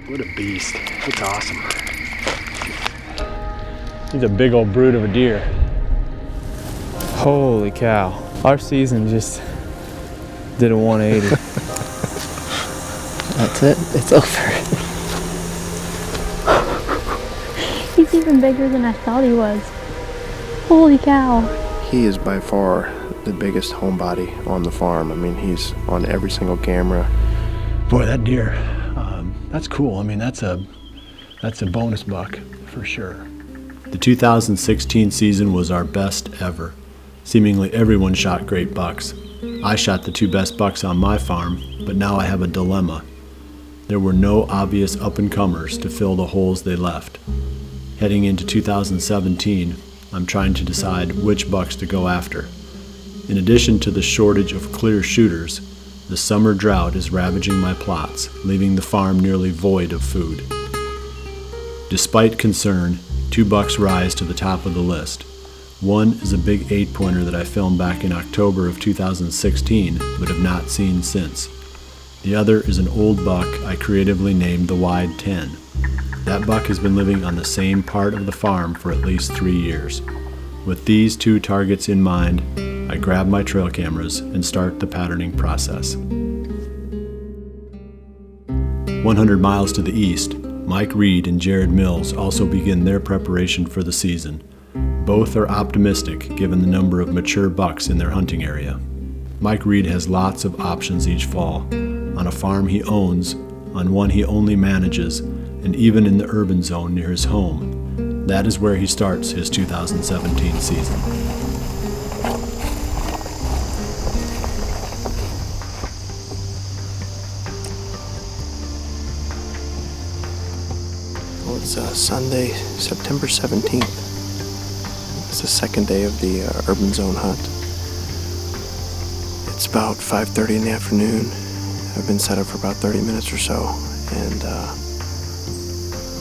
What a beast. It's awesome. He's a big old brute of a deer. Holy cow. Our season just did a 180. That's it. It's over. He's even bigger than I thought he was. Holy cow. He is by far the biggest homebody on the farm. I mean, he's on every single camera. Boy, that deer, that's cool. I mean, that's a bonus buck for sure. The 2016 season was our best ever. Seemingly everyone shot great bucks. I shot the 2 best bucks on my farm, but now I have a dilemma. There were no obvious up-and-comers to fill the holes they left. Heading into 2017, I'm trying to decide which bucks to go after. In addition to the shortage of clear shooters, the summer drought is ravaging my plots, leaving the farm nearly void of food. Despite concern, 2 bucks rise to the top of the list. One is a big 8-pointer that I filmed back in October of 2016, but have not seen since. The other is an old buck I creatively named the Wide 10. That buck has been living on the same part of the farm for at least 3 years. With these 2 targets in mind, I grab my trail cameras and start the patterning process. 100 miles to the east, Mike Reed and Jared Mills also begin their preparation for the season. Both are optimistic given the number of mature bucks in their hunting area. Mike Reed has lots of options each fall, on a farm he owns, on one he only manages, and even in the urban zone near his home. That is where he starts his 2017 season. Well, it's Sunday, September 17th. It's the second day of the urban zone hunt. It's about 5:30 in the afternoon. I've been set up for about 30 minutes or so, and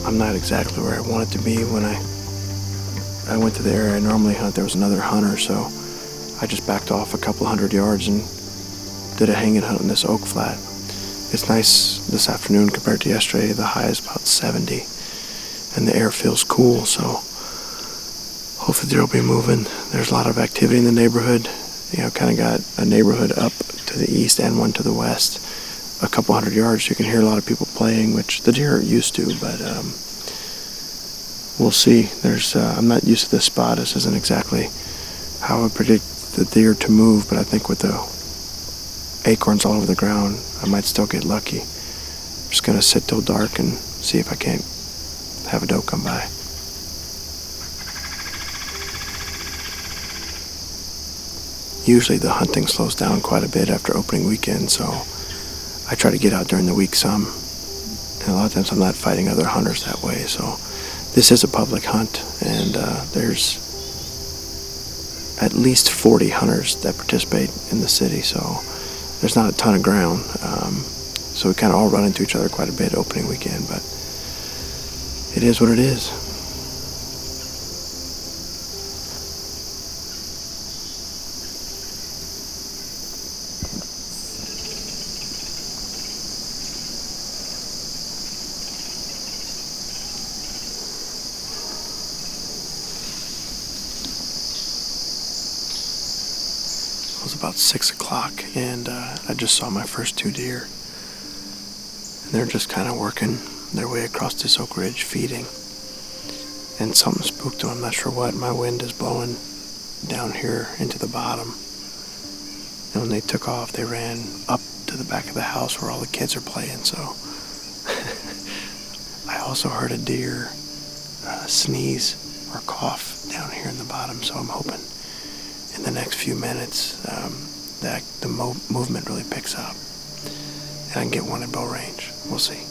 I'm not exactly where I wanted to be. When I went to the area I normally hunt, there was another hunter, so I just backed off a couple hundred yards and did a hanging hunt on this oak flat. It's nice this afternoon compared to yesterday. The high is about 70, and the air feels cool, so hopefully deer will be moving. There's a lot of activity in the neighborhood. You know, kind of got a neighborhood up to the east and one to the west. A couple hundred yards, you can hear a lot of people playing, which the deer are used to, but we'll see. I'm not used to this spot. This isn't exactly how I would predict the deer to move, but I think with the acorns all over the ground, I might still get lucky. I'm just going to sit till dark and see if I can't have a doe come by. Usually the hunting slows down quite a bit after opening weekend, so I try to get out during the week some. And a lot of times I'm not fighting other hunters that way, so this is a public hunt, and there's at least 40 hunters that participate in the city, so there's not a ton of ground. So we kind of all run into each other quite a bit opening weekend, but it is what it is. It was about 6 o'clock, and I just saw my first 2 deer. And they're just kind of working their way across this oak ridge, feeding. And something spooked them, I'm not sure what. My wind is blowing down here into the bottom. And when they took off, they ran up to the back of the house where all the kids are playing, so. I also heard a deer sneeze or cough down here in the bottom, so I'm hoping in the next few minutes that the movement really picks up and I can get one at bow range. We'll see.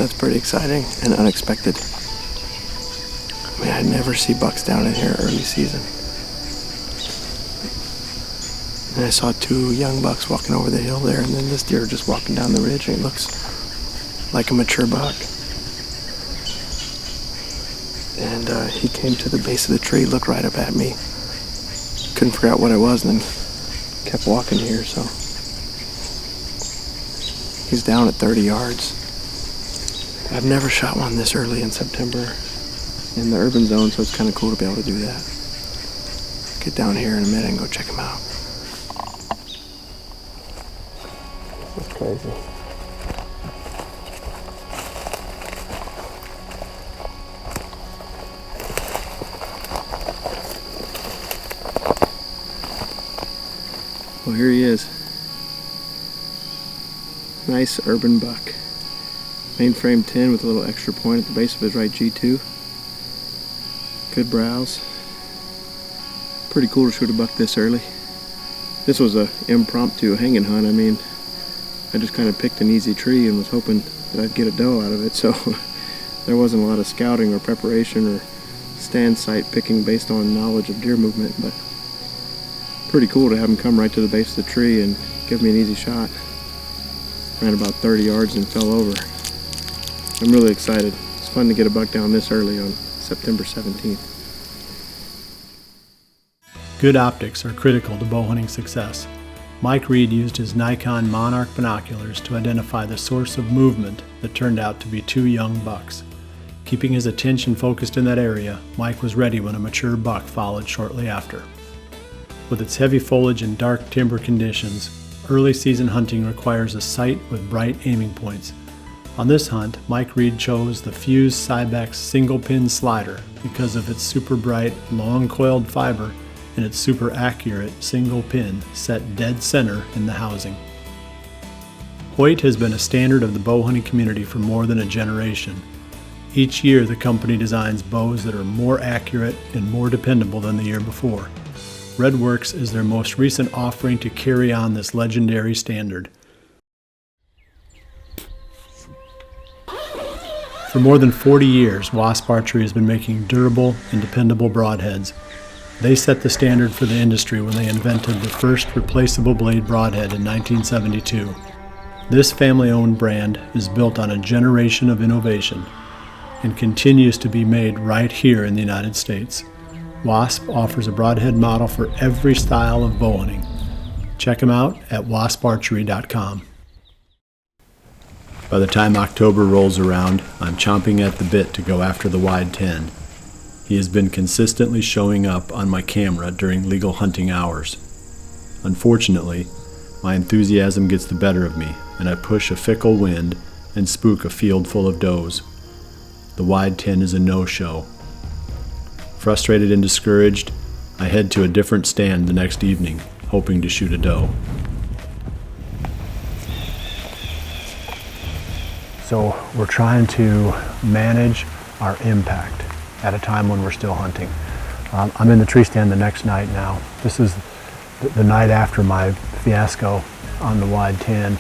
That's pretty exciting and unexpected. I mean, I never see bucks down in here early season. And I saw 2 young bucks walking over the hill there, and then this deer just walking down the ridge, and it looks like a mature buck. And he came to the base of the tree, looked right up at me. Couldn't figure out what it was, and then kept walking here, so. He's down at 30 yards. I've never shot one this early in September in the urban zone, so it's kind of cool to be able to do that. Get down here in a minute and go check him out. That's crazy. Well, here he is. Nice urban buck. Mainframe 10 with a little extra point at the base of his right G2. Good browse. Pretty cool to shoot a buck this early. This was a impromptu hanging hunt. I mean, I just kind of picked an easy tree and was hoping that I'd get a doe out of it, so there wasn't a lot of scouting or preparation or stand site picking based on knowledge of deer movement, but pretty cool to have him come right to the base of the tree and give me an easy shot. Ran about 30 yards and fell over. I'm really excited. It's fun to get a buck down this early on September 17th. Good optics are critical to bow hunting success. Mike Reed used his Nikon Monarch binoculars to identify the source of movement that turned out to be 2 young bucks. Keeping his attention focused in that area, Mike was ready when a mature buck followed shortly after. With its heavy foliage and dark timber conditions, early season hunting requires a sight with bright aiming points. On this hunt, Mike Reed chose the Fuse Cybex single pin slider because of its super bright, long coiled fiber and its super accurate single pin set dead center in the housing. Hoyt has been a standard of the bow hunting community for more than a generation. Each year the company designs bows that are more accurate and more dependable than the year before. Redworks is their most recent offering to carry on this legendary standard. For more than 40 years, Wasp Archery has been making durable and dependable broadheads. They set the standard for the industry when they invented the first replaceable blade broadhead in 1972. This family-owned brand is built on a generation of innovation and continues to be made right here in the United States. Wasp offers a broadhead model for every style of bow hunting. Check them out at wasparchery.com. By the time October rolls around, I'm chomping at the bit to go after the wide 10. He has been consistently showing up on my camera during legal hunting hours. Unfortunately, my enthusiasm gets the better of me, and I push a fickle wind and spook a field full of does. The wide 10 is a no-show. Frustrated and discouraged, I head to a different stand the next evening, hoping to shoot a doe. So we're trying to manage our impact at a time when we're still hunting. I'm in the tree stand the next night now. This is the night after my fiasco on the wide 10.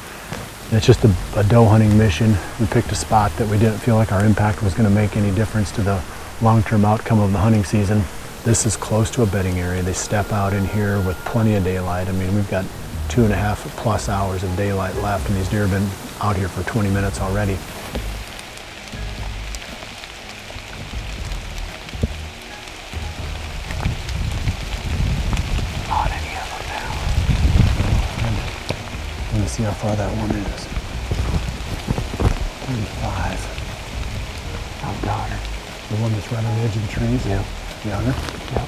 It's just a doe hunting mission. We picked a spot that we didn't feel like our impact was going to make any difference to the long-term outcome of the hunting season. This is close to a bedding area. They step out in here with plenty of daylight. I mean, we've got 2.5 plus hours of daylight left, and these deer have been out here for 20 minutes already. Not any of them now. Let me see how far that one is. 35. Oh, God. The one that's right on the edge of the trees? Yeah. The other? Yeah.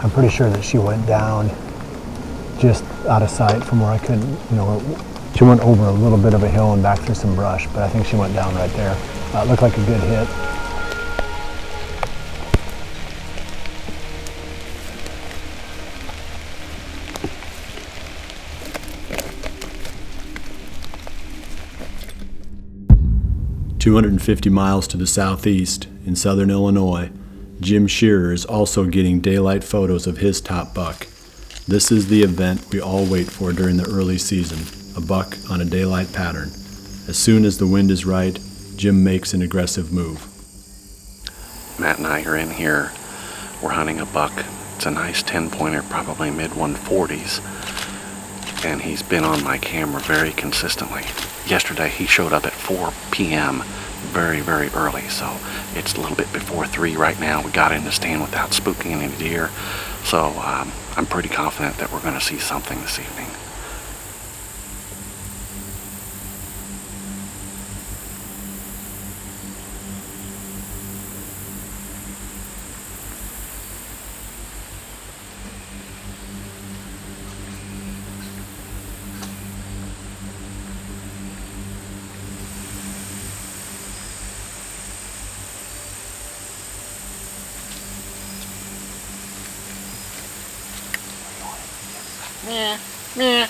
I'm pretty sure that she went down just out of sight from where I couldn't, she went over a little bit of a hill and back through some brush, but I think she went down right there. It looked like a good hit. "250 miles to the southeast, in southern Illinois, Jim Scherer is also getting daylight photos of his top buck. This is the event we all wait for during the early season, a buck on a daylight pattern. As soon as the wind is right, Jim makes an aggressive move. Matt and I are in here. We're hunting a buck. It's a nice 10-pointer, probably mid-140s. And he's been on my camera very consistently. Yesterday he showed up at 4 p.m. very, very early, so it's a little bit before 3 right now. We got in the stand without spooking any deer, so I'm pretty confident that we're going to see something this evening. Meh, meh.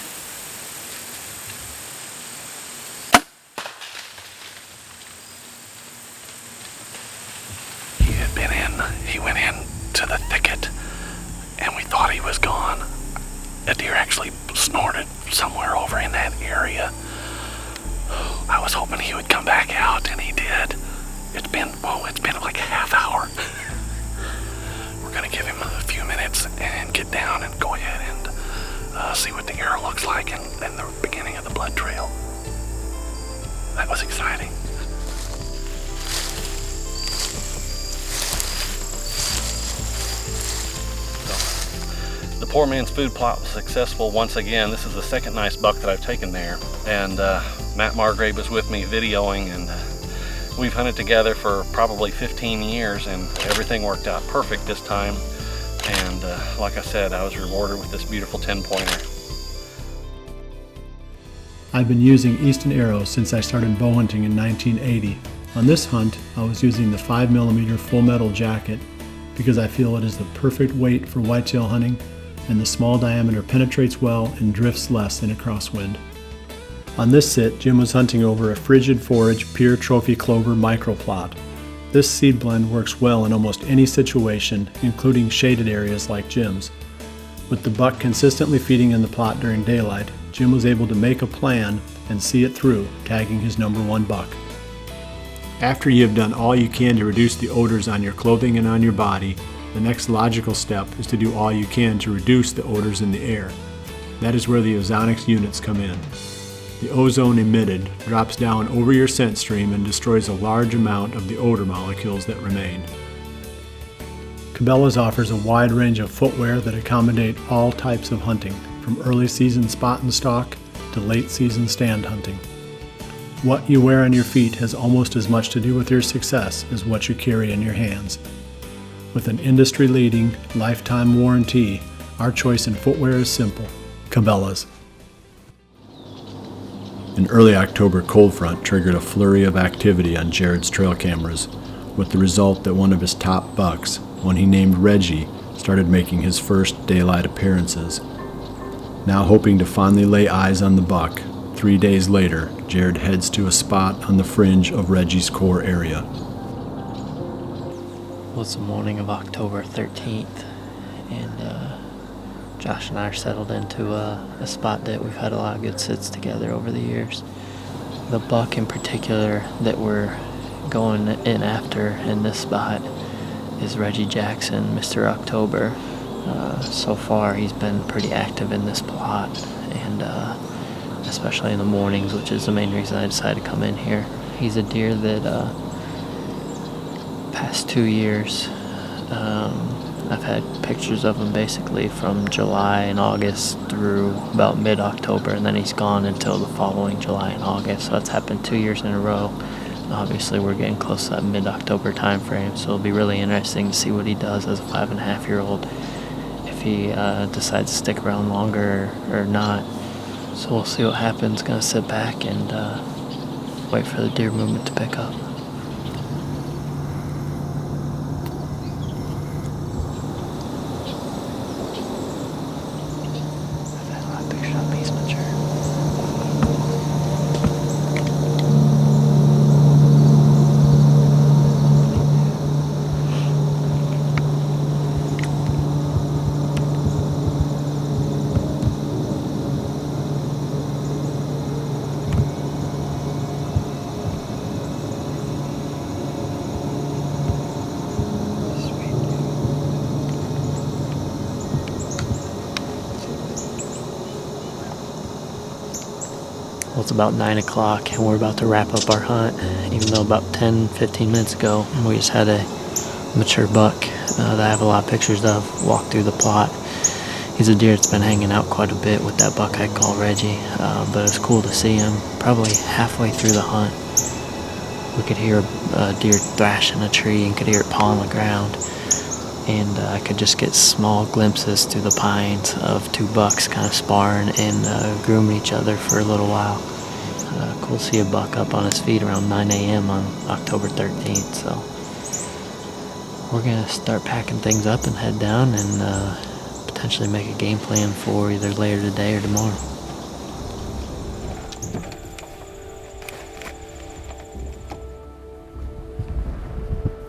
He went in to the thicket, and we thought he was gone. A deer actually snorted somewhere over in that area. I was hoping he would come back out, and he did. It's been like a half hour. We're gonna give him a few minutes and get down and go ahead and see what the arrow looks like and the beginning of the blood trail. That was exciting. The poor man's food plot was successful once again. This is the second nice buck that I've taken there, and Matt Margrave was with me videoing, and we've hunted together for probably 15 years, and everything worked out perfect this time. And like I said, I was rewarded with this beautiful 10-pointer. I've been using Easton arrows since I started bow hunting in 1980. On this hunt, I was using the 5mm full metal jacket because I feel it is the perfect weight for whitetail hunting, and the small diameter penetrates well and drifts less in a crosswind. On this sit, Jim was hunting over a frigid forage pure trophy clover microplot. This seed blend works well in almost any situation, including shaded areas like Jim's. With the buck consistently feeding in the plot during daylight, Jim was able to make a plan and see it through, tagging his #1 buck. After you have done all you can to reduce the odors on your clothing and on your body, the next logical step is to do all you can to reduce the odors in the air. That is where the ozonics units come in. The ozone emitted drops down over your scent stream and destroys a large amount of the odor molecules that remain. Cabela's offers a wide range of footwear that accommodate all types of hunting, from early season spot and stalk to late season stand hunting. What you wear on your feet has almost as much to do with your success as what you carry in your hands. With an industry-leading lifetime warranty, our choice in footwear is simple: Cabela's. An early October cold front triggered a flurry of activity on Jared's trail cameras, with the result that one of his top bucks, one he named Reggie, started making his first daylight appearances. Now hoping to finally lay eyes on the buck, 3 days later, Jared heads to a spot on the fringe of Reggie's core area. Well, it's the morning of October 13th, and Josh and I are settled into a spot that we've had a lot of good sits together over the years. The buck in particular that we're going in after in this spot is Reggie Jackson, Mr. October. So far he's been pretty active in this plot, and especially in the mornings, which is the main reason I decided to come in here. He's a deer that past 2 years I've had pictures of him basically from July and August through about mid-October, and then he's gone until the following July and August. So that's happened 2 years in a row. Obviously we're getting close to that mid-October time frame, so it'll be really interesting to see what he does as a 5.5-year-old, if he decides to stick around longer or not. So we'll see what happens. Gonna sit back and wait for the deer movement to pick up. it's about 9 o'clock and we're about to wrap up our hunt, even though about 10-15 minutes ago we just had a mature buck that I have a lot of pictures of walk through the plot. He's a deer that's been hanging out quite a bit with that buck I call Reggie, but it was cool to see him. Probably halfway through the hunt, we could hear a deer thrash in a tree and could hear it paw on the ground. And I could just get small glimpses through the pines of two bucks kind of sparring and grooming each other for a little while. Cool to see a buck up on his feet around 9 a.m. on October 13th. So we're going to start packing things up and head down and potentially make a game plan for either later today or tomorrow.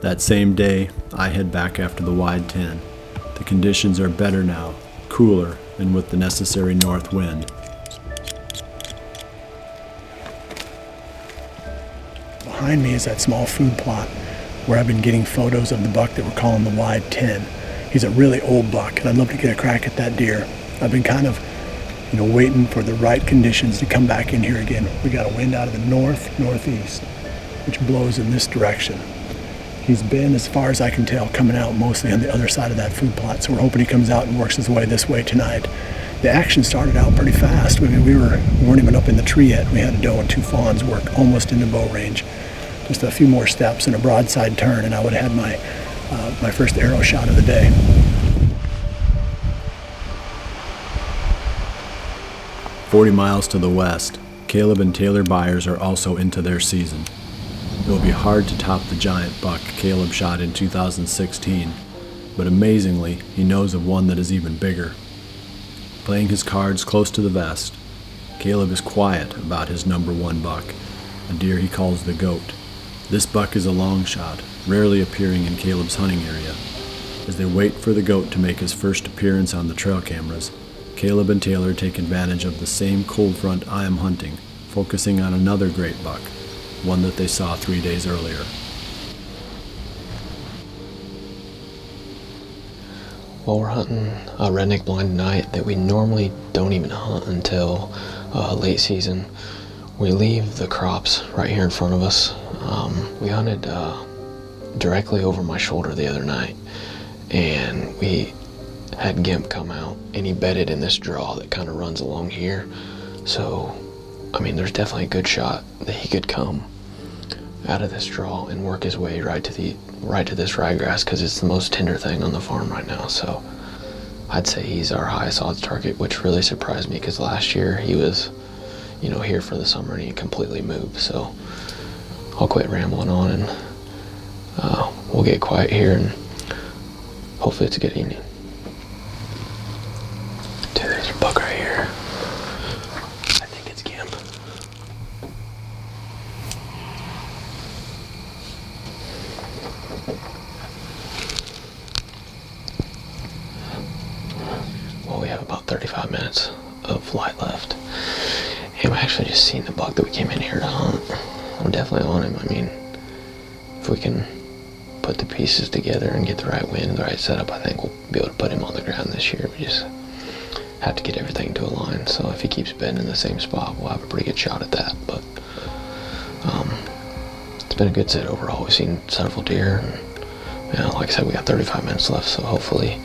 That same day, I head back after the wide 10. The conditions are better now, cooler, and with the necessary north wind. Behind me is that small food plot where I've been getting photos of the buck that we're calling the wide 10. He's a really old buck, and I'd love to get a crack at that deer. I've been kind of, waiting for the right conditions to come back in here again. We got a wind out of the northeast, which blows in this direction. He's been, as far as I can tell, coming out mostly on the other side of that food plot, so we're hoping he comes out and works his way this way tonight. The action started out pretty fast. We weren't even up in the tree yet. We had a doe and two fawns work almost into bow range. Just a few more steps and a broadside turn, and I would have had my first arrow shot of the day. "40 miles to the west, Caleb and Taylor Byers are also into their season. It will be hard to top the giant buck Caleb shot in 2016, but amazingly, he knows of one that is even bigger. Playing his cards close to the vest, Caleb is quiet about his number one buck, a deer he calls the goat. This buck is a long shot, rarely appearing in Caleb's hunting area. As they wait for the goat to make his first appearance on the trail cameras, Caleb and Taylor take advantage of the same cold front I am hunting, focusing on another great buck, one that they saw 3 days earlier. Well, we're hunting a redneck blind tonight that we normally don't even hunt until late season. We leave the crops right here in front of us. We hunted directly over my shoulder the other night, and we had Gimp come out, and he bedded in this draw that kind of runs along here. So, there's definitely a good shot that he could come out of this draw and work his way right to this ryegrass, because it's the most tender thing on the farm right now. So I'd say he's our highest odds target, which really surprised me, because last year he was here for the summer and he completely moved. So I'll quit rambling on and we'll get quiet here, and hopefully it's a good evening. Dude, there's a buck right here. I think it's Gimp. Well, we have about 35 minutes of light left, and we actually just seen the buck that we came in here to hunt. I'm definitely on him. If we can put the pieces together and get the right wind, the right setup, I think we'll be able to put him on the ground this year. We just have to get everything to align. So if he keeps bedding in the same spot, we'll have a pretty good shot at that. But it's been a good sit overall. We've seen several deer, and like I said, we got 35 minutes left. So hopefully,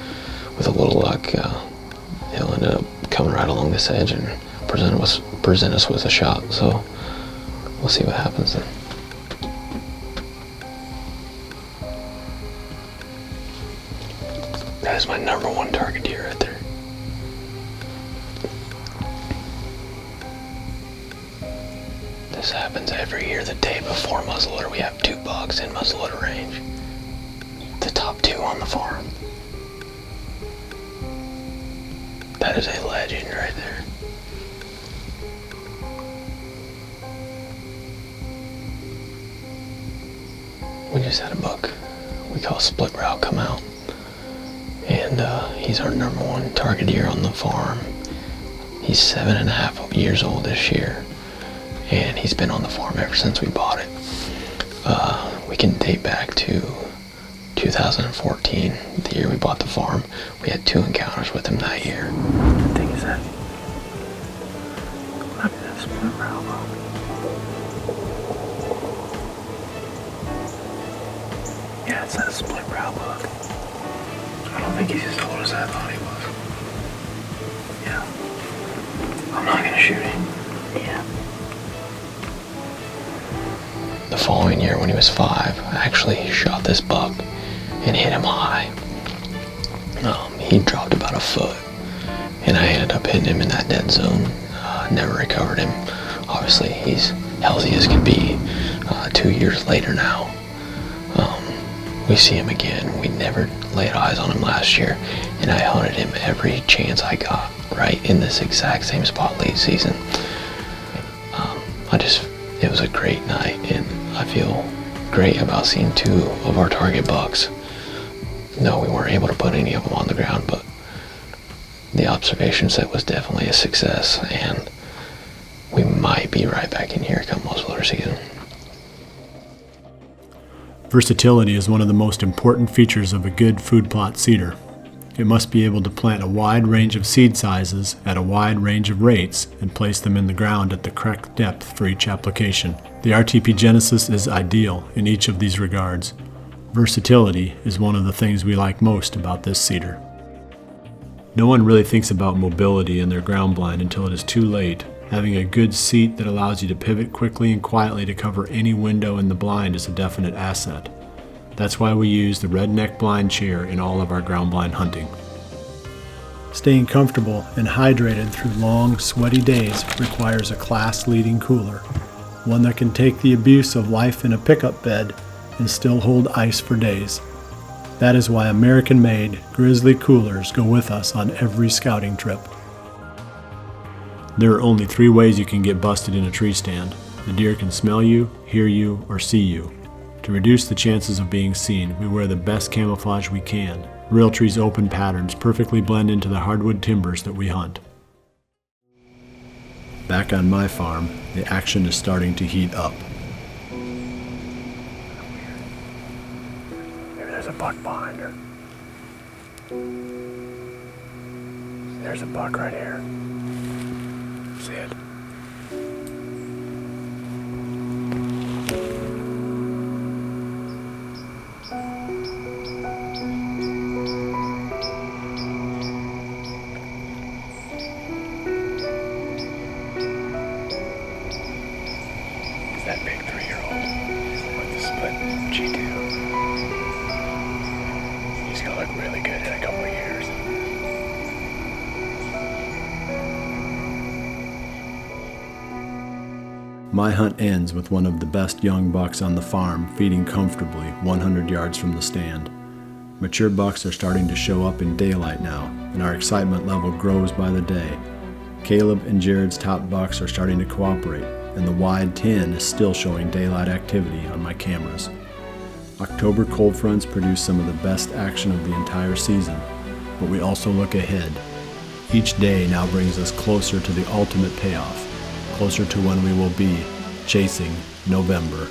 with a little luck, he'll end up coming right along this edge and present us with a shot. So we'll see what happens then. That is my number one target deer right there. This happens every year. The day before muzzleloader, we have two bucks in muzzleloader range. The top two on the farm. That is a legend right there. We just had a buck we call split route come out, and he's our number one target deer on the farm. He's 7.5 years old this year, and he's been on the farm ever since we bought it. We can date back to 2014, the year we bought the farm. We had 2 encounters with him that year. The thing is that, look at this. split brow bug. Yeah, it says split brow bug. I don't think he's as old as I thought he was. Yeah. I'm not gonna shoot him. Yeah. The following year, when he was 5, I actually shot this buck and hit him high. He dropped about a foot, and I ended up hitting him in that dead zone. Never recovered him. Obviously, he's healthy as can be. 2 years later now, we see him again. We never laid eyes on him last year, and I hunted him every chance I got, right in this exact same spot late season. It was a great night, and I feel great about seeing 2 of our target bucks. No, we weren't able to put any of them on the ground, but the observation set was definitely a success, and we might be right back in here come muzzleloader season. Versatility is one of the most important features of a good food plot seeder. It must be able to plant a wide range of seed sizes at a wide range of rates and place them in the ground at the correct depth for each application. The RTP Genesis is ideal in each of these regards. Versatility is one of the things we like most about this seeder. No one really thinks about mobility in their ground blind until it is too late. Having a good seat that allows you to pivot quickly and quietly to cover any window in the blind is a definite asset. That's why we use the redneck blind chair in all of our ground blind hunting. Staying comfortable and hydrated through long, sweaty days requires a class-leading cooler, one that can take the abuse of life in a pickup bed and still hold ice for days. That is why American-made Grizzly coolers go with us on every scouting trip. There are only 3 ways you can get busted in a tree stand. The deer can smell you, hear you, or see you. To reduce the chances of being seen, we wear the best camouflage we can. Realtree's open patterns perfectly blend into the hardwood timbers that we hunt. Back on my farm, the action is starting to heat up. Maybe there's a buck behind her. There's a buck right here. See it? That big 3-year-old with the split G2. He's gonna look really good in a couple of years. My hunt ends with one of the best young bucks on the farm feeding comfortably 100 yards from the stand. Mature bucks are starting to show up in daylight now, and our excitement level grows by the day. Caleb and Jared's top bucks are starting to cooperate, and the wide 10 is still showing daylight activity on my cameras. October cold fronts produce some of the best action of the entire season, but we also look ahead. Each day now brings us closer to the ultimate payoff, closer to when we will be chasing November.